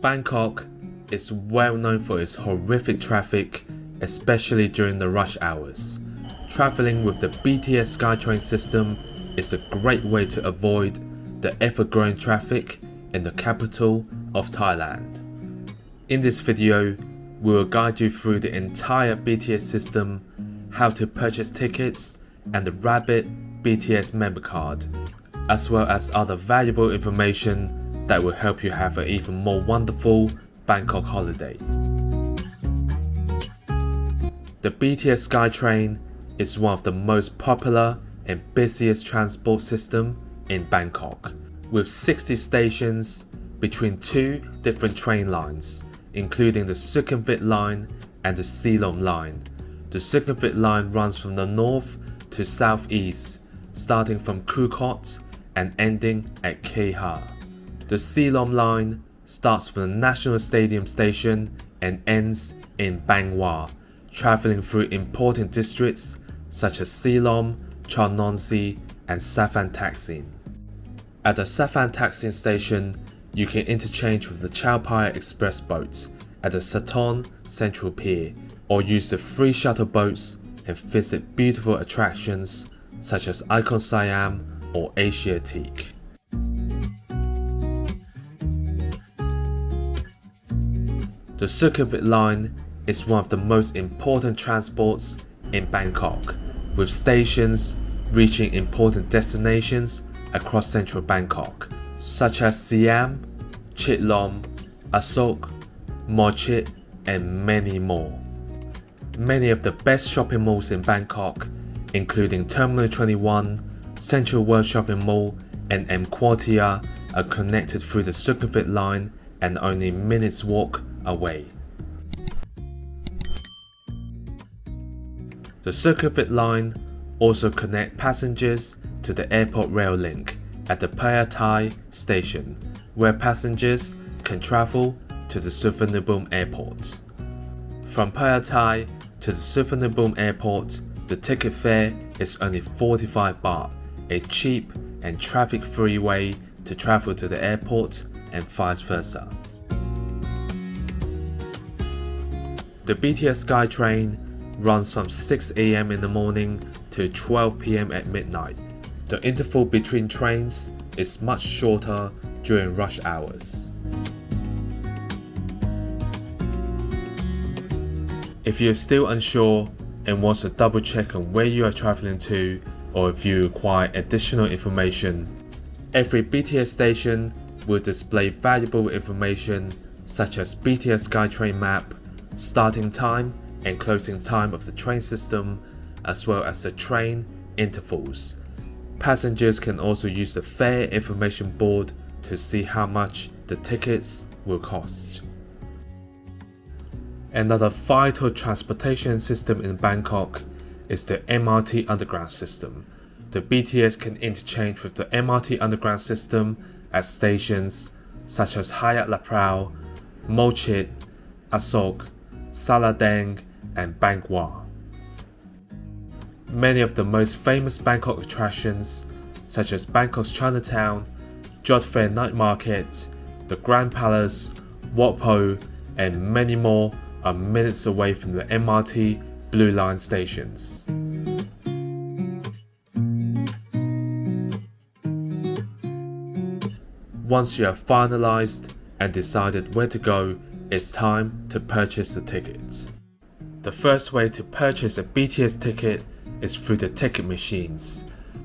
Bangkok is well known for its horrific traffic, especially during the rush hours. Traveling with the BTS Skytrain system is a great way to avoid the ever-growing traffic in the capital of Thailand. In this video, we will guide you through the entire BTS system, how to purchase tickets, and the Rabbit BTS member card, as well as other valuable information that will help you have an even more wonderful Bangkok holiday. The BTS Skytrain is one of the most popular and busiest transport system in Bangkok, with 60 stations between two different train lines, including the Sukhumvit Line and the Silom Line. The Sukhumvit Line runs from the north to southeast, starting from Khukot and ending at Kha. The Silom Line starts from the National Stadium station and ends in Bang Wah, traveling through important districts such as Silom, Chon Nonsi, and Savan Taksin. At the Savan Taksin station, you can interchange with the Chowpai Express boats at the Saton Central Pier, or use the free shuttle boats and visit beautiful attractions such as Icon Siam or Asiatique. The Sukhumvit Line is one of the most important transports in Bangkok, with stations reaching important destinations across central Bangkok, such as Siam, Chit Lom, Asok, Chit, and many more. Many of the best shopping malls in Bangkok, including Terminal 21, Central World Shopping Mall, and M Quartier, are connected through the Sukhumvit Line and only minutes walk away. The Sukhumvit Line also connects passengers to the airport rail link at the Phaya Thai station, where passengers can travel to the Suvarnabhumi airport. From Phaya Thai to the Suvarnabhumi airport, the ticket fare is only 45 baht, a cheap and traffic-free way to travel to the airport and vice versa. The BTS Skytrain runs from 6 AM in the morning to 12 PM at midnight. The interval between trains is much shorter during rush hours. If you're still unsure and want to double check on where you are traveling to, or if you require additional information, every BTS station will display valuable information such as BTS Skytrain map, starting time and closing time of the train system, as well as the train intervals. Passengers can also use the fare information board to see how much the tickets will cost. Another vital transportation system in Bangkok is the MRT underground system. The BTS can interchange with the MRT underground system at stations such as Hayat La Prao, Chit, Asok, Sala Deang, and Bang Wah. Many of the most famous Bangkok attractions, such as Bangkok's Chinatown, Jot Fair Night Market, the Grand Palace, Wat Po, and many more, are minutes away from the MRT Blue Line stations. Once you have finalized and decided where to go, it's time to purchase the tickets. The first way to purchase a BTS ticket is through the ticket machines.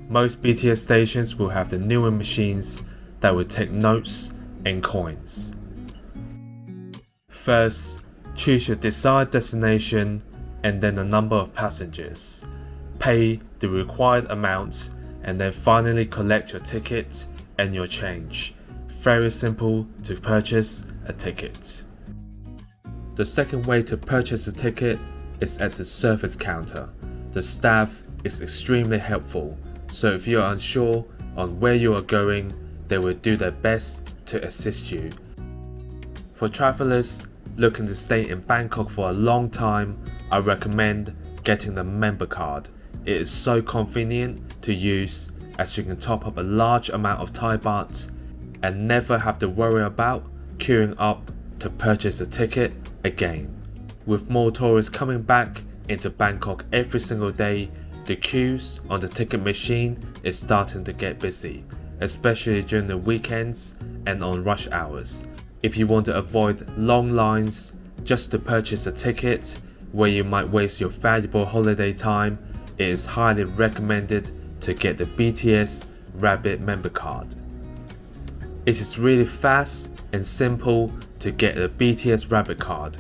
Most BTS stations will have the newer machines that will take notes and coins. First, choose your desired destination and then the number of passengers. Pay the required amounts and then finally collect your ticket and your change. Very simple to purchase a ticket. The second way to purchase a ticket is at the service counter. The staff is extremely helpful, so if you are unsure on where you are going, they will do their best to assist you. For travelers looking to stay in Bangkok for a long time, I recommend getting the member card. It is so convenient to use as you can top up a large amount of Thai baht and never have to worry about queuing up to purchase a ticket again. With more tourists coming back into Bangkok every single day, the queues on the ticket machine is starting to get busy, especially during the weekends and on rush hours. If you want to avoid long lines just to purchase a ticket where you might waste your valuable holiday time, it is highly recommended to get the BTS Rabbit member card. It is really fast and simple to get a BTS Rabbit card.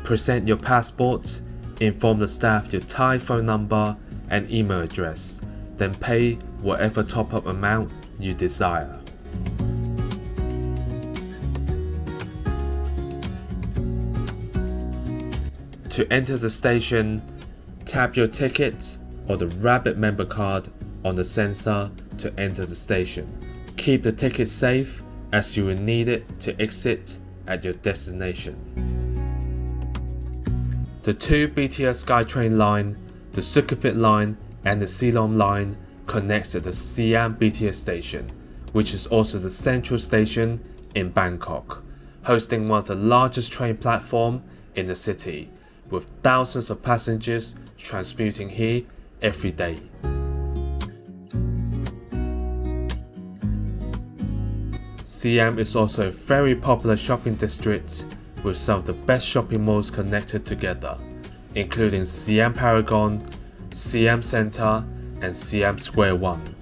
Present your passport, inform the staff your Thai phone number and email address, then pay whatever top-up amount you desire. To enter the station, tap your ticket or the Rabbit member card on the sensor to enter the station. Keep the ticket safe as you will need it to exit at your destination. The two BTS Skytrain Line, the Sukhumvit Line and the Silom Line connects at the Siam BTS station, which is also the central station in Bangkok, hosting one of the largest train platforms in the city, with thousands of passengers transmuting here every day. Siam is also a very popular shopping district with some of the best shopping malls connected together, including Siam Paragon, Siam Center, and Siam Square 1.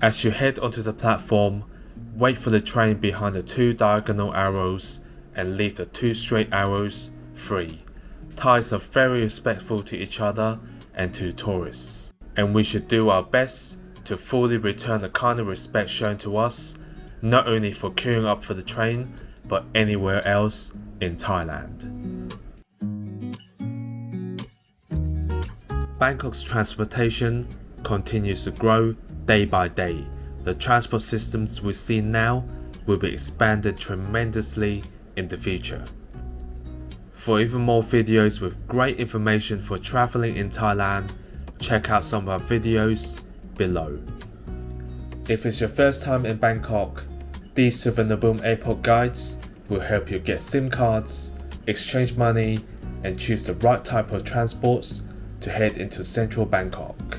As you head onto the platform, wait for the train behind the two diagonal arrows and leave the two straight arrows free. Thais are very respectful to each other and to tourists, and we should do our best to fully return the kind of respect shown to us, not only for queuing up for the train, but anywhere else in Thailand. Bangkok's transportation continues to grow day by day. The transport systems we see now will be expanded tremendously in the future. For even more videos with great information for traveling in Thailand, check out some of our videos below. If it's your first time in Bangkok, these Suvarnabhumi airport guides will help you get SIM cards, exchange money, and choose the right type of transports to head into central Bangkok.